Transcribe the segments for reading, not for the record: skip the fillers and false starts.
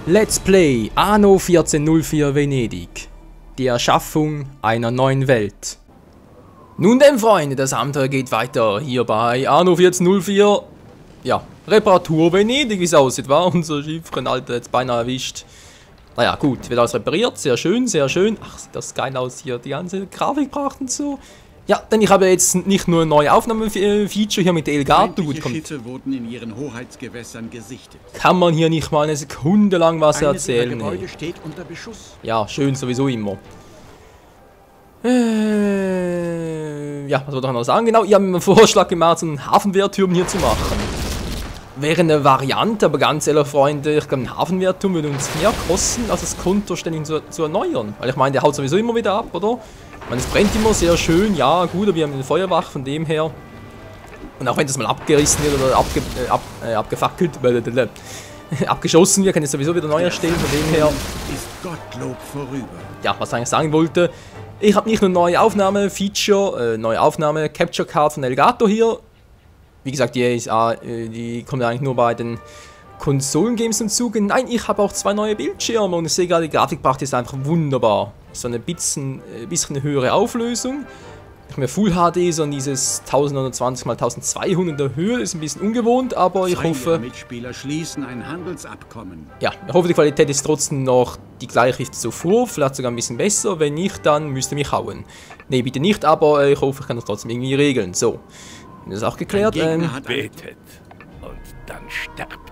Let's Play Anno 1404 Venedig. Die Erschaffung einer neuen Welt. Nun denn, Freunde, das Abenteuer geht weiter hier bei Anno 1404. Ja, Reparatur Venedig, wie es aussieht, war unser Schiffchen, Alter, jetzt beinahe erwischt. Naja, gut, wird alles repariert, sehr schön, sehr schön. Ach, sieht das geil aus hier, die ganze Grafik braucht und so. Ja, denn ich habe jetzt nicht nur ein neues Aufnahmefeature hier mit Elgato. Gut, Schiffe wurden in ihren Hoheitsgewässern gesichtet. Kann man hier nicht mal eine Sekunde lang was erzählen? Eines ihrer Gebäude steht unter Beschuss. Ja, schön sowieso immer. Ja, was wollte ich noch sagen? Genau, ihr habt mir einen Vorschlag gemacht, so einen Hafenwehrturm hier zu machen. Wäre eine Variante, aber ganz ehrlich, Freunde, ich glaube, ein Hafenwehrturm würde uns mehr kosten, als das Konto ständig zu erneuern. Weil ich meine, der haut sowieso immer wieder ab, oder? Ich meine, es brennt immer sehr schön, ja, gut, aber wir haben eine Feuerwache von dem her. Und auch wenn das mal abgerissen wird oder abgefackelt, abgeschossen wird, kann ich sowieso wieder neu erstellen, von dem her. Ist Gottlob vorüber. Ja, was ich eigentlich sagen wollte, ich habe nicht nur neue Aufnahme-Feature, neue Aufnahme-Capture-Card von Elgato hier. Wie gesagt, die kommt eigentlich nur bei den Konsolengames zum Zuge. Nein, ich habe auch zwei neue Bildschirme und ich sehe gerade, die Grafikpracht ist einfach wunderbar. So eine bisschen höhere Auflösung. Nicht mehr Full HD, sondern dieses 1920 x 1200er Höhe ist ein bisschen ungewohnt, aber ich hoffe... Mitspieler schließen ein Handelsabkommen. Ja, ich hoffe, die Qualität ist trotzdem noch die gleiche wie zuvor, vielleicht sogar ein bisschen besser. Wenn nicht, dann müsst ihr mich hauen. Ne, bitte nicht, aber ich hoffe, ich kann das trotzdem irgendwie regeln. So, das ist auch geklärt. Betet und dann sterbt.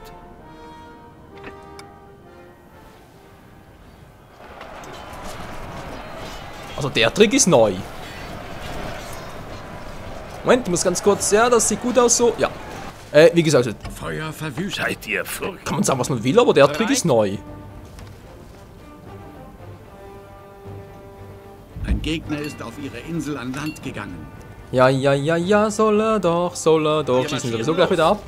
Also der Trick ist neu. Moment, ich muss ganz kurz, ja, das sieht gut aus so. Ja. Wie gesagt, Feuer verwüstet. Seid ihr verrückt? kann man sagen, was man will, aber der Trick ist neu. Ein Gegner ist auf ihre Insel an Land gegangen. Ja, soll er doch. Schießen wir sowieso gleich wieder ab.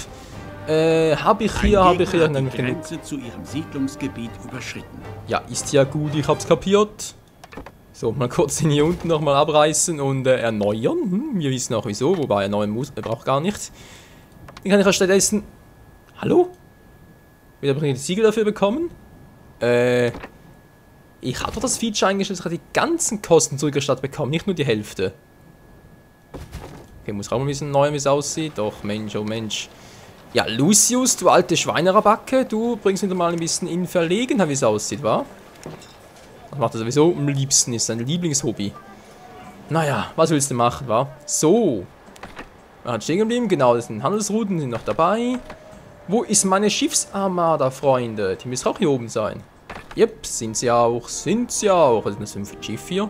Hab ich hier Die genug. Grenze zu ihrem Siedlungsgebiet überschritten. Ja, ist ja gut, ich hab's kapiert. So, mal kurz den hier unten nochmal abreißen und erneuern. Wir wissen auch wieso, wobei erneuern muss, er braucht gar nichts. Den kann ich ja stattdessen... Hallo? Wieder bringe ich die Siegel dafür bekommen? Ich habe doch das Feature eingestellt, dass ich die ganzen Kosten zurückerstattet bekomme, nicht nur die Hälfte. Okay, muss auch mal ein bisschen neu, wie es aussieht. Doch, Mensch, oh Mensch. Ja, Lucius, du alte Schweinerabacke, du bringst wieder mal ein bisschen in Verlegenheit, wie es aussieht, wa? Das macht er sowieso am liebsten, ist sein Lieblingshobby. Naja, was willst du machen, wa? So. Er hat stehen geblieben, genau, das sind Handelsrouten, sind noch dabei. Wo ist meine Schiffsarmada, Freunde? Die müssen auch hier oben sein. Jep, sind sie auch. Was ist das für ein Schiff hier?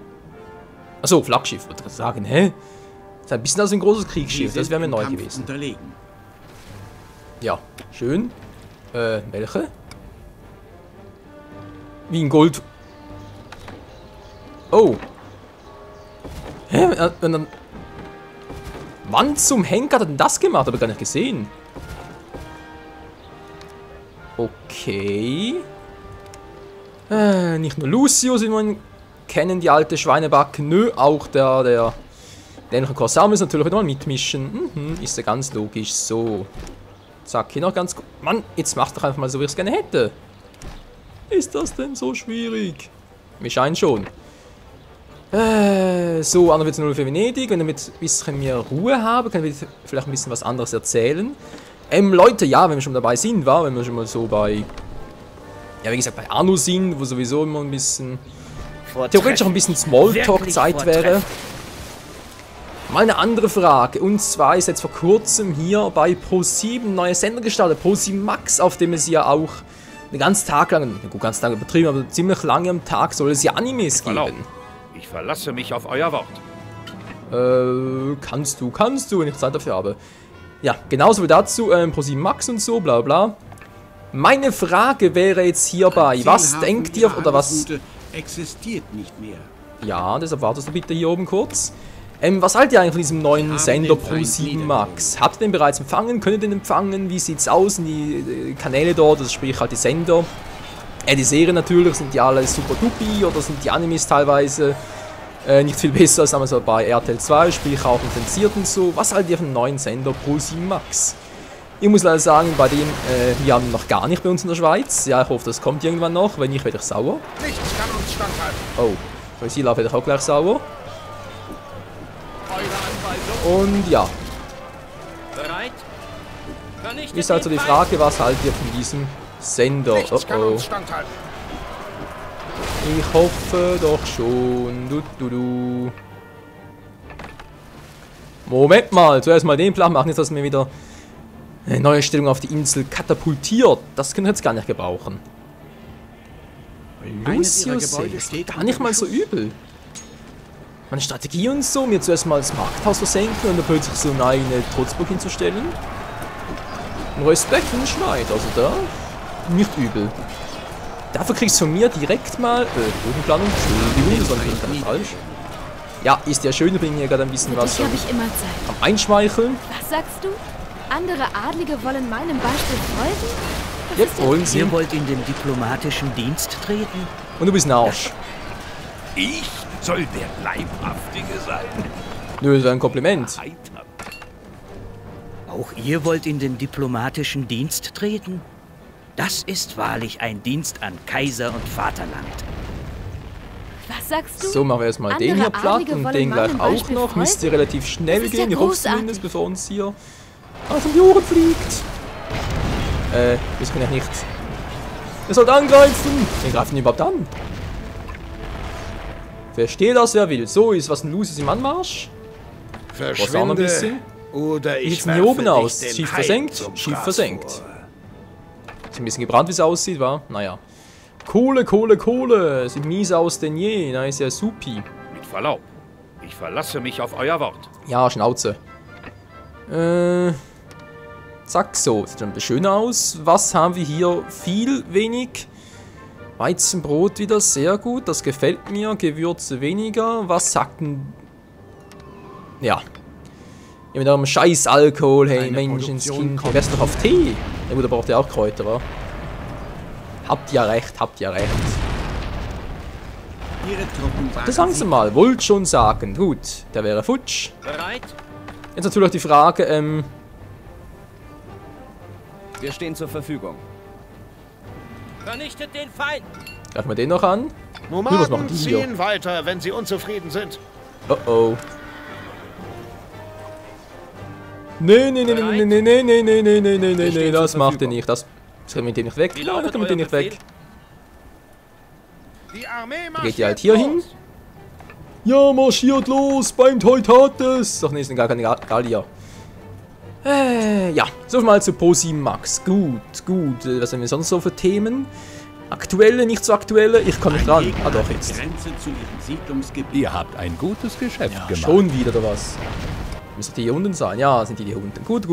Achso, Flaggschiff, wollte ich sagen, hä? Das ist ein bisschen also ein großes Kriegsschiff, das wäre mir neu gewesen. Unterlegen. Ja, schön. Welche? Wie ein Gold... Oh. Hä? Wann zum Henker hat er denn das gemacht? Habe ich gar nicht gesehen. Okay. Nicht nur Lucius, wie man kennen, die alte Schweinebacke. Nö, auch der ähnliche Korsar muss natürlich wieder mal mitmischen. Ist ja ganz logisch. So. Zack, hier noch ganz gut. Mann, jetzt mach's doch einfach mal so, wie ich es gerne hätte. Ist das denn so schwierig? Mir scheint schon. So, Anno 1404 Venedig. Wenn wir mit ein bisschen mehr Ruhe haben, können wir vielleicht ein bisschen was anderes erzählen. Leute, ja, wenn wir schon dabei sind, wenn wir schon mal so bei... Ja, wie gesagt, bei Anno sind, wo sowieso immer ein bisschen... Theoretisch auch ein bisschen Smalltalk-Zeit wäre. Mal eine andere Frage. Und zwar ist jetzt vor kurzem hier bei Pro7 ein neuer Sender gestartet. Pro7 Max, auf dem es ja auch einen ganzen Tag lang, gut, ganz lange übertrieben, aber ziemlich lange am Tag soll es ja Animes geben. Ich verlasse mich auf euer Wort. Kannst du, wenn ich Zeit dafür habe. Ja, genauso wie dazu, Pro7 Max und so, bla bla. Meine Frage wäre jetzt hierbei, was denkt ihr, oder was... Existiert nicht mehr. Ja, deshalb wartest du bitte hier oben kurz. Was haltet ihr eigentlich von diesem neuen Sender Pro7 Max? Habt ihr den bereits empfangen? Könnt ihr den empfangen? Wie sieht's aus? Sind die Kanäle dort, also sprich halt die Sender? Die Serien natürlich, sind die alle super dupi oder sind die Animes teilweise nicht viel besser als bei RTL 2, sprich auch intensiert und so. Was haltet ihr von dem neuen Sender Pro7 Max? Ich muss leider sagen, bei dem, wir haben noch gar nicht bei uns in der Schweiz. Ja, ich hoffe, das kommt irgendwann noch. Wenn nicht, werde ich sauer. Nichts kann uns standhalten. Oh, bei Sila werde ich auch gleich sauer. Eure Anweisung. Und ja, Bereit? Vernichtet ist also die den Feind. Frage, was haltet ihr von diesem Sender? Nichts kann Oh, uns standhalten. ich hoffe doch schon. Du. Moment mal, zuerst mal den Plan machen, jetzt dass mir wieder eine neue Stellung auf die Insel katapultiert. Das können wir jetzt gar nicht gebrauchen. Eines ihrer Lucius Gebäude ist steht gar nicht mal so übel. Meine Strategie und so, mir zuerst mal das Markthaus versenken und dann plötzlich so eine eigene Trutzburg hinzustellen. Und Respekt für den Schneid, also da nicht übel. Dafür kriegst du von mir direkt mal Bodenplanung. Entschuldigung, das war natürlich ganz falsch. Ja, ist ja schön, wir bringen hier gerade ein bisschen Für was dich habe ich immer Zeit. am Einschmeicheln. Was sagst du? Andere Adlige wollen meinem Beispiel folgen? Das Jetzt ist ja wollen sie. Ihr wollt in den diplomatischen Dienst treten? Und du bist ein Arsch. Ich soll der Leibhaftige sein? Nö, das wäre ein Kompliment. Heiter. Auch ihr wollt in den diplomatischen Dienst treten? Das ist wahrlich ein Dienst an Kaiser und Vaterland. Was sagst du? So, machen wir erstmal den hier Andere platt Adlige und wollen den gleich meinem auch Beispiel noch. Müsste folgen? relativ schnell Das ist gehen. ja Ich hoffe großartig. zumindest, bevor uns hier aus dem Joren fliegt. Das kann ja nicht. Ihr sollt angreifen! Wen greifen die überhaupt an? Verstehe das, wer will. So, ist was ein Lucius im Anmarsch. Was auch noch ein bisschen. Oder Wie ich sieht's denn hier werfe oben dich aus? den Schief Hain versenkt? zum Schief Fraß versenkt. vor. Ist ein bisschen gebrannt, wie es aussieht, wa? Naja. Kohle. Sieht mies aus denn je. Na, ist ja supi. Mit Verlaub. Ich verlasse mich auf euer Wort. Ja, Schnauze. Zack, so. Sieht schon schön aus. Was haben wir hier? Viel, wenig. Weizenbrot wieder, sehr gut. Das gefällt mir. Gewürze weniger. Was sagt denn... Ja. Ja, mit eurem scheiß Alkohol. Hey, Eine Menschenskind. Produktion Ihr wärst doch auf Tee. Ja gut, da braucht ihr auch Kräuter, wa? Habt ihr recht. Ihre Truppen waren Das sagen sie mal. Wollt schon sagen. Gut, der wäre futsch. Bereit? Jetzt natürlich auch die Frage, Wir stehen zur Verfügung. Vernichtet den Feind! greifen wir den noch an? was machen Nomaden die hier? ziehen weiter, wenn sie unzufrieden sind. Oh. Nee, das macht er nicht. Das können wir mit dem nicht weg. Wie Nein, das lautet können wir mit dem euer nicht weg. Befehl? Die Armee Geht ihr halt marschiert hier los. hin? Ja, marschiert los beim Teutates. Ach nee, es sind gar keine Gallier. Ja, so mal zu Pro 7 Max. Gut. Was haben wir sonst so für Themen? Aktuelle, nicht so aktuelle? Ich komme nicht ein ran. Gegner Ah doch, an der jetzt. Grenze zu ihrem Siedlungsgebiet. Ihr habt ein gutes Geschäft Ja, gemacht. schon wieder oder was? Müssen die hier unten sein? Ja, sind die hier unten. Gut.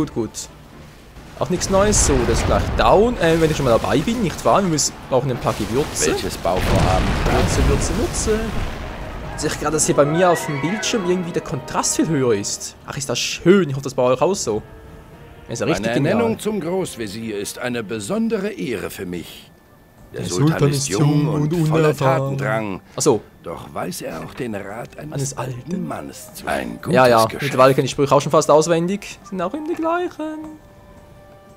Auch nichts Neues. So, das ist gleich down. Wenn ich schon mal dabei bin, nicht wahr? Brauchen ein paar Gewürze. Welches Bauvorhaben? Würze. Sehe ich gerade, dass hier bei mir auf dem Bildschirm irgendwie der Kontrast viel höher ist. Ach, ist das schön. Ich hoffe, das bei euch auch so. Ist ja richtig Meine Ernennung genial. zum Großvezier ist eine besondere Ehre für mich. Der Sultan Sultan ist jung und voller unerfahren. Tatendrang. Achso, Doch weiß er auch den Rat eines Eines alten alten Mannes zu. Ein gutes ja. Geschäft. Mittlerweile kenne ich die Sprüche auch schon fast auswendig. Sind auch immer die gleichen.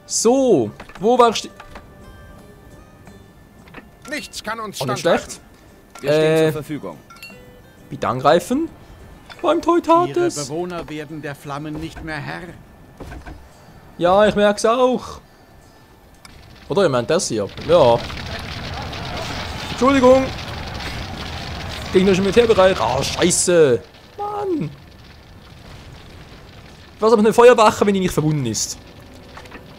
So, wo war ich? Nichts kann uns Auch nicht standhalten. schlecht. Wir stehen Äh, zur Verfügung. Bitte angreifen. Beim Ihre Teutates. Bewohner werden der Flammen nicht mehr Herr. Ja, ich merk's auch. Oder ihr meint das hier? Ja. Entschuldigung. Gegnerischer Militärbereich. Ah, scheiße. Mann. Was aber eine Feuerwache, wenn die nicht verbunden ist?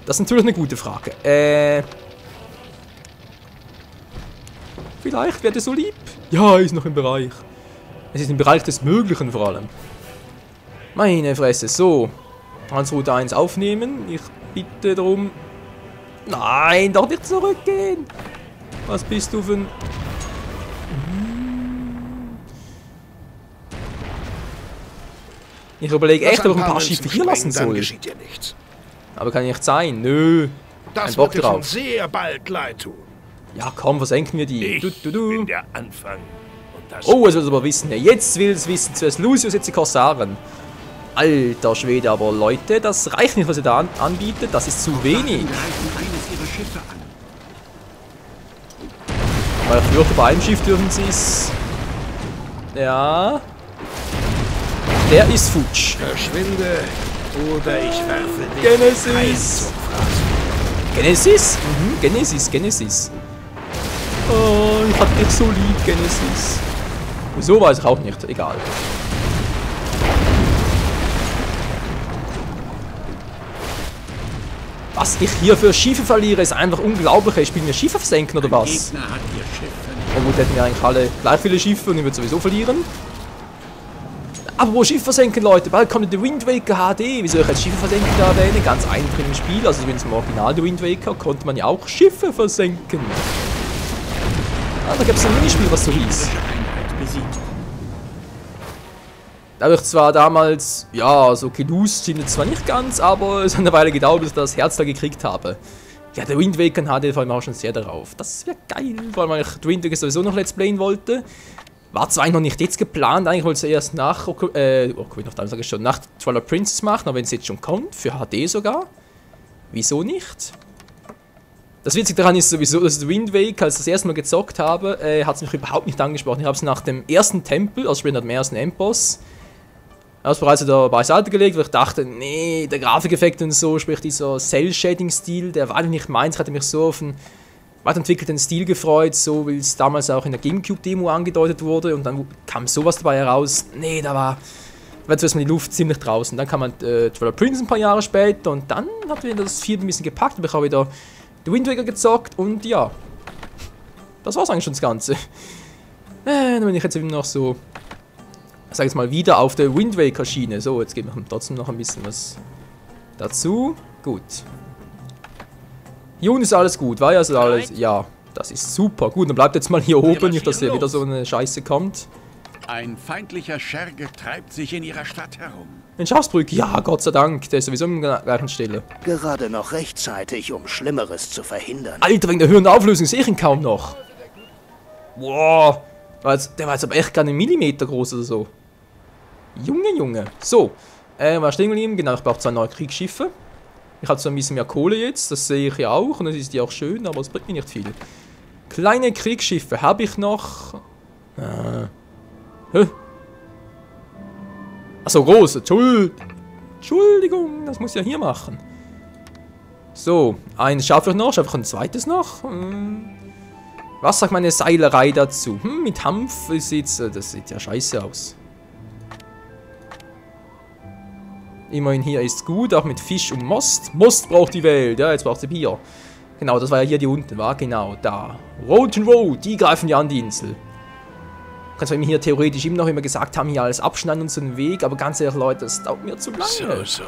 Das ist natürlich eine gute Frage. Vielleicht wäre der so lieb. Ja, ist noch im Bereich. Es ist im Bereich des Möglichen vor allem. Meine Fresse. So. Transroute 1 aufnehmen. Ich bitte darum. Nein, doch nicht zurückgehen. Was bist du für ein... Ich überlege echt, ob ich ein paar Schiffe hier lassen Dann soll. geschieht dir nichts. Aber kann nicht sein. Nö. Kein Das Bock wird dir schon drauf. sehr bald leid tun. Ja, komm, versenken wir die. Ich bin der Anfang. Und das Oh, es will es aber wissen. Ja, jetzt will es wissen. Zuerst Lucius, jetzt die Korsaren. Alter Schwede, aber Leute, das reicht nicht, was ihr da anbietet. Das ist zu wenig. Greifen eines ihrer Schiffe an. Weil ich fürchte, bei einem Schiff dürfen sie es... Ja... Der ist futsch. Verschwinde oder ich werfe dich Genesis! Genesis? Mhm, Genesis, Genesis. Oh, ich hab dich so lieb, Genesis. Wieso weiß ich auch nicht, egal. Was ich hier für Schiffe verliere, ist einfach unglaublich. Ich spiele mir Schiffe versenken oder was? Gegner hat ihr Schiff Na gut, hätten wir eigentlich alle gleich viele Schiffe und ich würde sowieso verlieren. Aber wo Schiffe versenken, Leute? Bald kommt der Wind Waker HD. Wie soll ich jetzt Schiffe versenken da erwähnen? Ganz einfach im Spiel. Also zumindest im Original der Wind Waker konnte man ja auch Schiffe versenken. Ah, da gab es ein Minispiel, was so hieß. Einheit besiegt. Da habe ich zwar damals, ja, so gelust sind jetzt zwar nicht ganz, aber es hat eine Weile gedauert, bis ich das Herz da gekriegt habe. Ja, der Wind Waker HD vor allem auch schon sehr darauf. Das wäre geil, vor allem weil ich der Wind Waker sowieso noch Let's Playen wollte. War zwar eigentlich noch nicht jetzt geplant, eigentlich wollte ich es erst nach, nach Twilight Princess machen, aber wenn es jetzt schon kommt, für HD sogar, wieso nicht? Das Witzige daran ist sowieso, dass der Wind Waker, als ich das erste Mal gezockt habe, hat es mich überhaupt nicht angesprochen. Ich habe es nach dem ersten Tempel, also später dem ersten Endboss, habe es bereits wieder beiseite gelegt, weil ich dachte, nee, der Grafikeffekt und so, sprich dieser Cell-Shading-Stil, der war nicht meins, ich hatte mich so auf einen weiterentwickelten Stil gefreut, so wie es damals auch in der Gamecube-Demo angedeutet wurde und dann kam sowas dabei heraus, nee, da war zuerst mal die Luft ziemlich draußen. Dann kam man Twilight Princess ein paar Jahre später und dann hat wieder das 4 ein bisschen gepackt, aber ich habe wieder den Wind Waker gezockt und ja, das war's eigentlich schon das Ganze. Dann bin ich jetzt eben noch so, ich sag jetzt mal, wieder auf der Wind Waker Schiene. So, jetzt geben wir trotzdem noch ein bisschen was dazu. Gut. Hier unten ist alles gut, war ja also alles, ja, das ist super. Gut, dann bleibt jetzt mal hier oben, nicht, dass hier wieder so eine Scheiße kommt. Ein feindlicher Scherge treibt sich in ihrer Stadt herum. In Schafsbrück, ja, Gott sei Dank, der ist sowieso an der gleichen Stelle. Gerade noch rechtzeitig, um Schlimmeres zu verhindern. Alter, wegen der höheren Auflösung sehe ich ihn kaum noch. Boah, der war jetzt aber echt gar einen Millimeter groß oder so. Junge, Junge. So, war stehen geblieben, genau, ich brauche 2 neue Kriegsschiffe. Ich habe zwar ein bisschen mehr Kohle jetzt, das sehe ich ja auch und das ist ja auch schön, aber es bringt mir nicht viel. Kleine Kriegsschiffe habe ich noch. Achso, große. Entschuldigung, das muss ich ja hier machen. So, eins schaffe ich noch, schaffe ich ein zweites noch. Was sagt meine Seilerei dazu? Mit Hanf sieht's, das sieht ja scheiße aus. Immerhin hier ist gut, auch mit Fisch und Most. Most braucht die Welt, ja, jetzt braucht sie Bier. Genau, das war ja hier die unten, war genau, da. Road, die greifen ja an die Insel. Du kannst mir hier theoretisch immer noch immer gesagt haben, hier alles abschneiden und so einen Weg, aber ganz ehrlich, Leute, das dauert mir zu lange. So.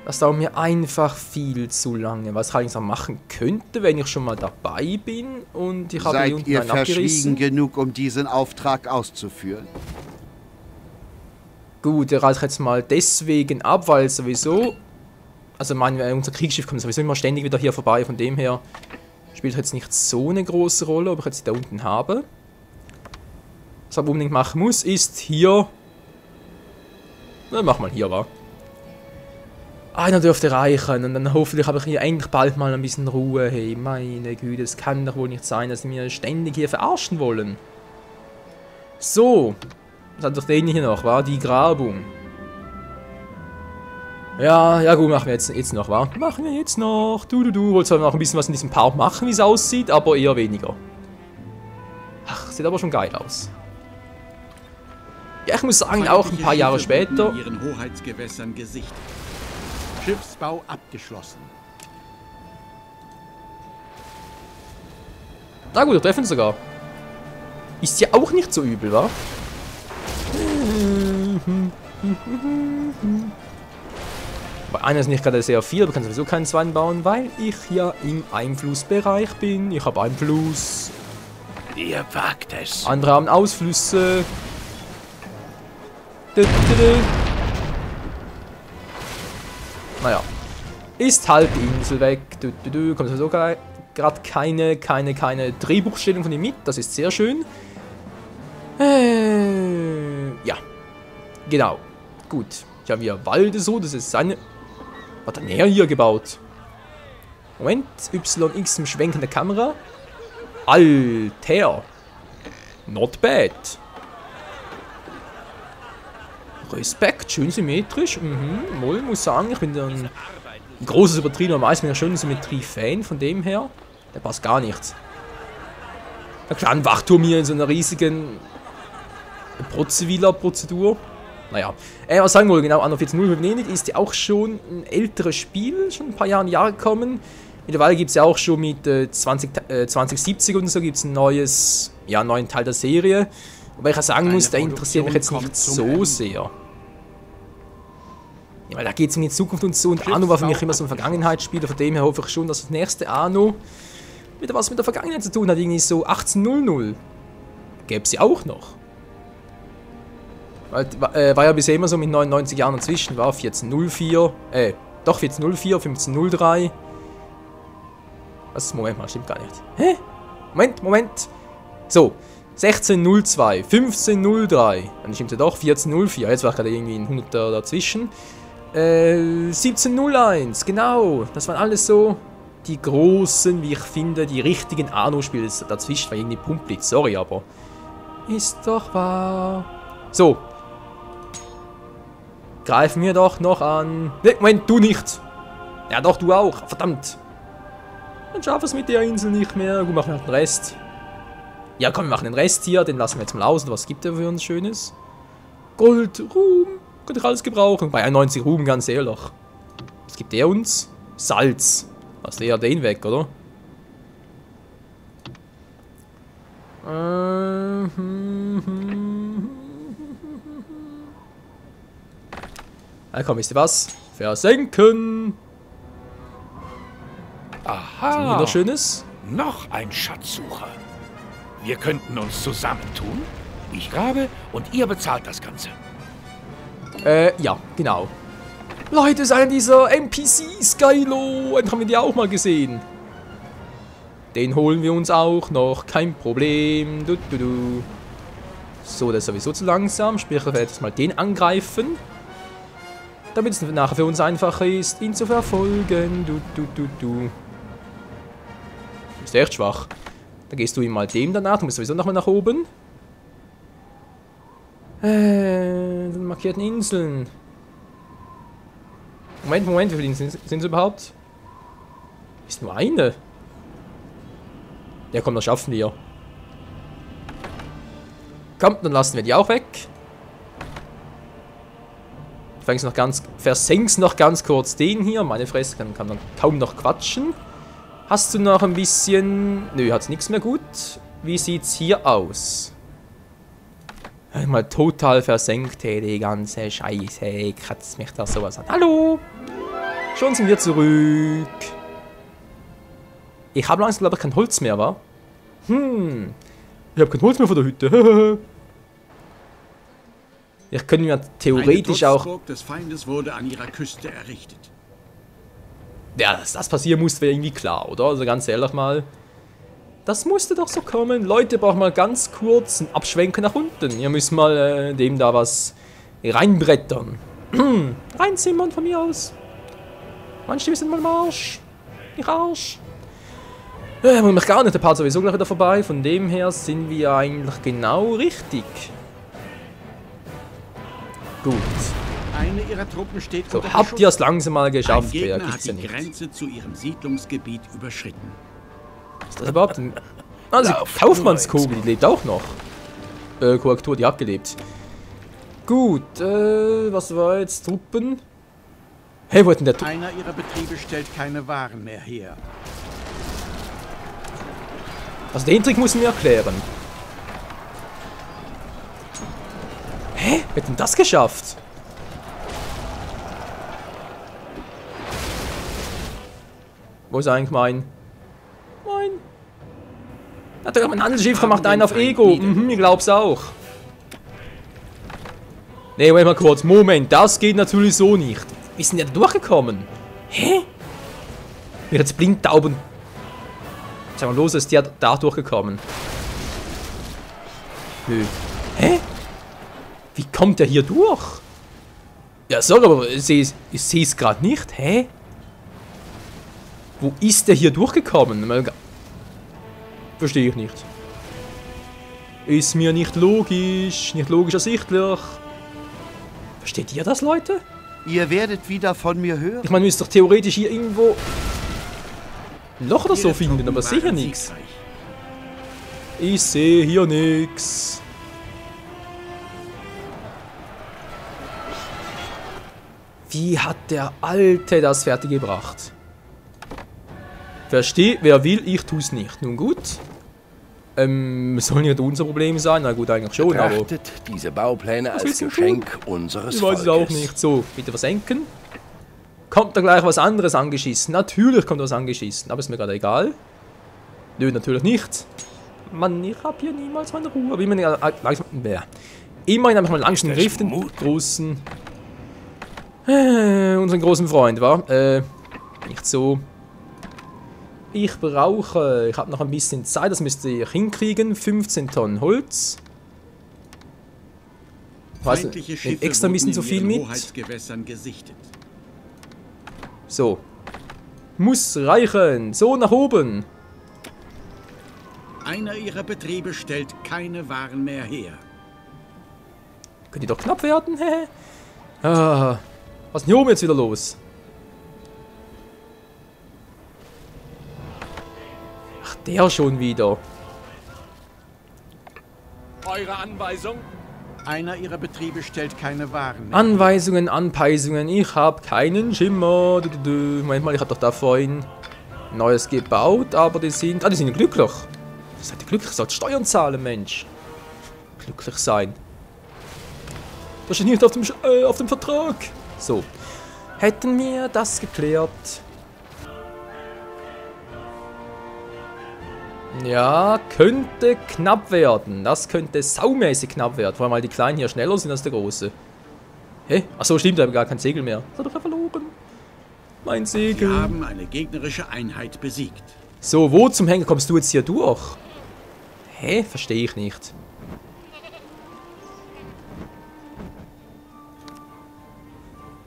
Das dauert mir einfach viel zu lange. Was ich eigentlich noch machen könnte, wenn ich schon mal dabei bin und ich habe hier unten einen abgerissen. Seid ihr verschwiegen genug, um diesen Auftrag auszuführen? Gut, der reißt jetzt mal deswegen ab, weil sowieso, also unser Kriegsschiff kommt sowieso immer ständig wieder hier vorbei, von dem her spielt jetzt nicht so eine große Rolle, ob ich jetzt die da unten habe. Was ich aber unbedingt machen muss, ist hier, mach mal hier, wa? Einer dürfte reichen und dann hoffentlich habe ich hier endlich bald mal ein bisschen Ruhe. Hey, meine Güte, es kann doch wohl nicht sein, dass sie mir ständig hier verarschen wollen. So. Was hat doch den hier noch, war die Grabung. Ja gut, machen wir jetzt noch, wa? Machen wir jetzt noch. Du. Wollte zwar noch ein bisschen was in diesem Part machen, wie es aussieht, aber eher weniger. Ach, sieht aber schon geil aus. Ja, ich muss sagen, auch ein paar Jahre später. In ihren Hoheitsgewässern gesichtet. Schiffsbau abgeschlossen. Na gut, wir treffen sogar. Ist ja auch nicht so übel, wa? Bei einer ist nicht gerade sehr viel, aber kann sowieso keinen zweiten bauen, weil ich ja im Einflussbereich bin. Ich habe Einfluss. Ihr wagt es. Andere haben Ausflüsse. Naja. Ist halt die Insel weg. Kommt sowieso gerade keine Drehbuchstellung von ihm mit. Das ist sehr schön. Ja. Genau. Gut. Ich habe hier Walde so, das ist seine... Was hat er hier gebaut? Moment. YX im Schwenken der Kamera. Alter. Not bad. Respekt, schön symmetrisch. Wohl, muss sagen, ich bin dann ein großes Übertrieben, aber meist bin ich schön Symmetrie-Fan, von dem her. Der passt gar nichts. Ein kleiner Wachturm hier in so einer riesigen Prozewiler-Prozedur. Naja, was sagen wir genau, Anno 14.0 Venedig ist ja auch schon ein älteres Spiel, schon ein paar Jahre gekommen. Mittlerweile gibt es ja auch schon mit 2070 und so gibt es ein neues, ja, einen neuen Teil der Serie. Wobei ich ja sagen muss, der interessiert mich jetzt nicht so sehr. Ja, weil da geht es um die Zukunft und so. Und Anno war für mich immer so ein Vergangenheitsspiel. Von dem her hoffe ich schon, dass das nächste Anno wieder was mit der Vergangenheit zu tun hat. Irgendwie so 1800. Gäbe es ja auch noch. War ja bisher immer so mit 99 Jahren dazwischen. War 1404. Doch 1404, 1503. Was? Moment mal, stimmt gar nicht. Hä? Moment. So. 1602, 1503. Dann stimmt ja doch, 1404. Jetzt war gerade irgendwie ein 100er dazwischen. 1701, genau. Das waren alles so die großen, wie ich finde, die richtigen Anno-Spiele. Dazwischen war irgendwie Pumplitz, sorry, aber ist doch wahr. So. Greifen wir doch noch an. Ne, Moment, du nicht. Ja doch, du auch. Verdammt. Dann schaffen wir es mit der Insel nicht mehr. Gut, machen wir halt den Rest. Ja, komm, wir machen den Rest hier. Den lassen wir jetzt mal aus. Und was gibt er für uns Schönes? Gold, Ruhm. Könnte ich alles gebrauchen. Bei 91 Ruhm, ganz ehrlich. Was gibt der uns? Salz. Was leert den weg, oder? Na komm, wisst ihr was? Versenken. Aha. Wunderschönes. Noch ein Schatzsucher. Wir könnten uns zusammentun. Ich grabe und ihr bezahlt das Ganze. Ja, genau. Leute, ist einer dieser NPCs, geilo. Endlich haben wir die auch mal gesehen. Den holen wir uns auch noch, kein Problem. So, der ist sowieso zu langsam. Sprich, ich werde jetzt mal den angreifen. Damit es nachher für uns einfacher ist, ihn zu verfolgen. Ist echt schwach. Dann gehst du ihm mal dem danach. Du musst sowieso nochmal nach oben. Den markierten Inseln. Moment, wie viele sind es überhaupt? Ist nur eine. Ja komm, das schaffen wir. Komm, dann lassen wir die auch weg. Versenkst noch ganz kurz den hier. Meine Fresse kann dann kaum noch quatschen. Hast du noch ein bisschen... Nö, hat's nichts mehr gut. Wie sieht's hier aus? Mal total versenkt, hey, die ganze Scheiße. Kratzt mich da sowas an. Hallo! Schon sind wir zurück. Ich habe langsam, glaube ich, kein Holz mehr, wa? Ich habe kein Holz mehr von der Hütte. Ich könnte mir theoretisch auch... des Feindes wurde an ihrer Küste errichtet. Ja, dass das passieren musste, wäre irgendwie klar, oder? Also ganz ehrlich mal. Das musste doch so kommen. Leute, brauchen mal ganz kurz ein Abschwenken nach unten. Ihr müsst mal dem da was reinbrettern. Reinzimmern von mir aus. Manche sind mal im Arsch. Ich Arsch. Muss mich gar nicht, der Part sowieso gleich wieder vorbei. Von dem her sind wir eigentlich genau richtig. Gut. Eine ihrer Truppen steht so, habt ihr es langsam mal geschafft? Ein Gegner Gibt's hat ja die nicht. Grenze zu ihrem Siedlungsgebiet überschritten. Ist das überhaupt ein... Also, Kaufmannskogel, die lebt auch noch. Korrektur, die hat gelebt. Gut, was war jetzt? Truppen? Hey, wo hat denn der... Einer ihrer Betriebe stellt keine Waren mehr her. Also, den Trick müssen wir erklären. Hä? Wer hat denn das geschafft? Wo ist eigentlich mein... Hat doch mein Handelsschiff gemacht, einen auf Ego. Ich glaub's auch. Ne, Moment mal kurz. Moment, das geht natürlich so nicht. Wie sind die da durchgekommen? Hä? Mir jetzt blind und... Sag mal los, ist der da durchgekommen? Nö. Hä? Wie kommt der hier durch? Ja, sorry, aber ich sehe es gerade nicht. Hä? Wo ist der hier durchgekommen? Verstehe ich nicht. Ist mir nicht logisch ersichtlich. Versteht ihr das, Leute? Ihr werdet wieder von mir hören. Ich meine, ihr müsst doch theoretisch hier irgendwo ein Loch oder so finden, aber ich sehe hier nichts. Ich sehe hier nichts. Wie hat der Alte das fertiggebracht? Verstehe, wer will, ich tue es nicht. Nun gut. Soll nicht unser Problem sein? Na gut, eigentlich schon, Betrachtet diese Baupläne als Geschenk unseres Ich weiß es auch nicht. So, bitte versenken. Kommt da gleich was anderes angeschissen? Natürlich kommt was angeschissen, aber ist mir gerade egal. Nö, natürlich nicht. Mann, ich hab hier niemals meine Ruhe. Wie man immerhin einfach mal langsam Griff, den großen... unseren großen Freund, wa? Nicht so. Ich habe noch ein bisschen Zeit, das müsst ihr hinkriegen. 15 Tonnen Holz. Was, extra ein bisschen zu viel mit. So. Muss reichen. So, nach oben. Einer ihrer Betriebe stellt keine Waren mehr her. Können die doch knapp werden? Ah, was ist denn hier oben jetzt wieder los? Ach, der schon wieder. Eure Anweisung? Einer ihrer Betriebe stellt keine Waren mehr. Anweisungen, Anpeisungen, ich habe keinen Schimmer. Moment mal, ich habe doch da vorhin Neues gebaut, aber die sind glücklich. Seid ihr glücklich? Sollt Steuern zahlen, Mensch. Glücklich sein. Das steht nicht auf dem Vertrag. So. Hätten wir das geklärt. Ja, könnte knapp werden. Das könnte saumäßig knapp werden. Vor allem, weil die Kleinen hier schneller sind als der Große. Hä? Achso, stimmt, wir haben gar kein Segel mehr. Das hat doch verloren. Mein Segel. Wir haben eine gegnerische Einheit besiegt. So, wo zum Henker kommst du jetzt hier durch? Hä? Verstehe ich nicht.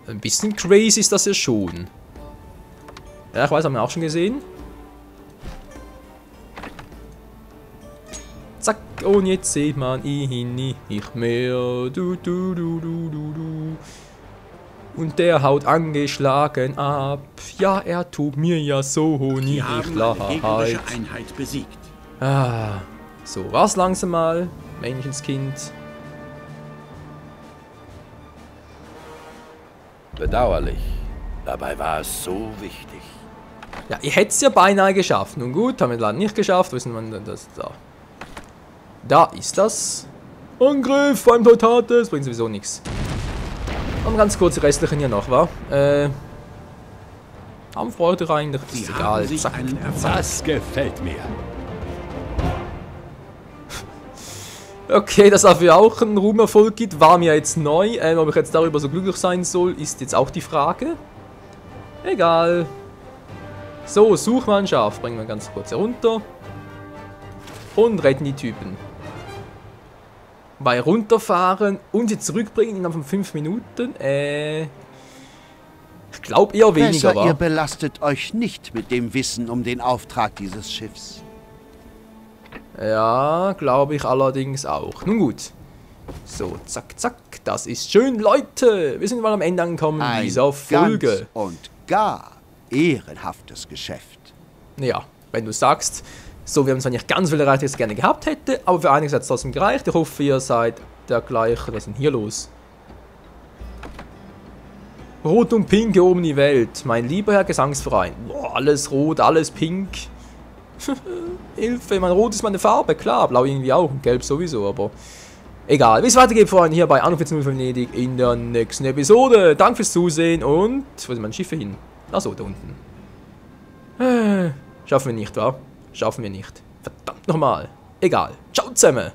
Ein bisschen crazy ist das ja schon. Ja, ich weiß, haben wir auch schon gesehen. Zack, und jetzt sieht man ihn nicht mehr. Und der haut angeschlagen ab. Ja, er tut mir ja so nicht leid. Einheit besiegt. Ah, so, was langsam mal, Menschenskind. Bedauerlich. Dabei war es so wichtig. Ja, ihr hättet es ja beinahe geschafft. Nun gut, haben wir leider nicht geschafft. Wissen wir das da. Da ist das. Angriff beim Teutates. Bringt sowieso nichts. Und ganz kurz die restlichen hier noch, wa? Haben Freude rein, das ist egal. Zack. Das gefällt mir. Okay, dass dafür auch einen Ruhmerfolg gibt, war mir jetzt neu. Ob ich jetzt darüber so glücklich sein soll, ist jetzt auch die Frage. Egal. So, Suchmannschaft. Bringen wir ganz kurz herunter. Und retten die Typen. Bei runterfahren und sie zurückbringen innerhalb von 5 Minuten. Ich glaube eher weniger, Besser, ihr belastet euch nicht mit dem Wissen um den Auftrag dieses Schiffs. Ja, glaube ich allerdings auch. Nun gut. So, zack, zack. Das ist schön, Leute. Wir sind mal am Ende angekommen dieser Folge. Ganz und gar ehrenhaftes Geschäft. Ja, wenn du sagst, so, wir haben zwar nicht ganz viel erreicht, wie ich es gerne gehabt hätte, aber für einiges hat es trotzdem gereicht. Ich hoffe, ihr seid der gleiche. Was ist denn hier los? Rot und Pink hier oben die Welt. Mein lieber Herr Gesangsverein. Boah, alles rot, alles pink. Hilfe, mein Rot ist meine Farbe, klar, Blau irgendwie auch und Gelb sowieso, aber egal. Wie es weitergeht, Freunde, hier bei Anruf 0 Venedig in der nächsten Episode. Danke fürs Zusehen und wo sind meine Schiffe hin? Achso, da unten. Schaffen wir nicht, wa? Schaffen wir nicht. Verdammt nochmal. Egal. Ciao zusammen.